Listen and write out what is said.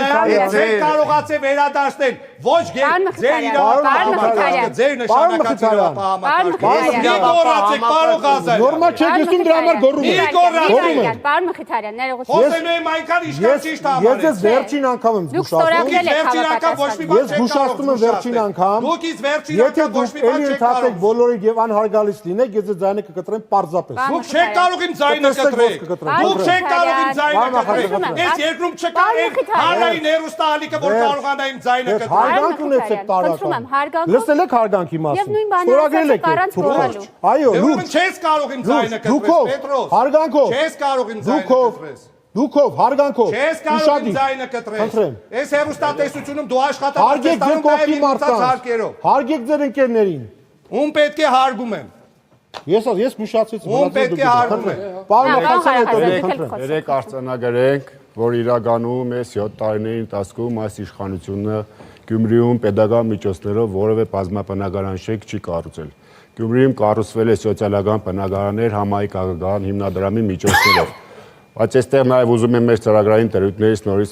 նրան ձեր կարողացե վերադարձնել ոչ ձեր իրավապահամակարգը, ձեր նշանակած իրավապահամակարգը։ Մի գոռացեք, պարոն Ղազարյան։ Նորմալ չէ, ես ում դրա համար գոռում եմ։ Մի գոռացեք։ Պարոն Մխիթարյան, ներողություն։ Խոսելու եմ այնքան ինչքան ճիշտ համարեք։ Ես վերջին անգամ եմ զգուշացնում։ Բոլորի եւ անհարգալից լինեք, ես ձայնը կկտրեմ պարզապես։ Դուք չեք կարող իմ ձայնը կտրեք։ Դուք չեք կարող իմ ձայնը կտրեք։ Այս երկրում չկա հանրային հեռուստաալիքը, որ կարողանա իմ ձայնը կտրել։ Հարգանք ունեցեք տարական։ Լսել եք հարգանքի մասին։ Ստորագրել եք։ Այո, ուրեմն չես կարող իմ ձայնը կտրել, Պետրոս։ Հարգանքով։ Չես կարող իմ ձայնը կտրել։ Դուքով, հարգանքով։ Չես կարող իմ ձայնը կտրել։ Այս հեռուստատեսությունում դու աշխատանք ես ստանում նաև իմ հարկերով։ Հարգեք ձեր ընկերներին։ Ում պետք է հարգում եմ։ Ես զգուշացեցի։ Ում պետք է հարգում եմ։ Պարոն Ղազարյան, երեք արձանագրենք, որ իրականում է 7 տարիների ընթացքում այս իշխանությունը Գյումրիում pedagogical միջոցներով որևէ բազմաբնակարան շենք չի կառուցել։ Գյումրիում կառուցվել է սոցիալական բնակարաններ համահայկական հիմնադրամի միջոցներով։ Բայց այստեղ նաև ուզում եմ մեր ծրագրային տերություններից նորից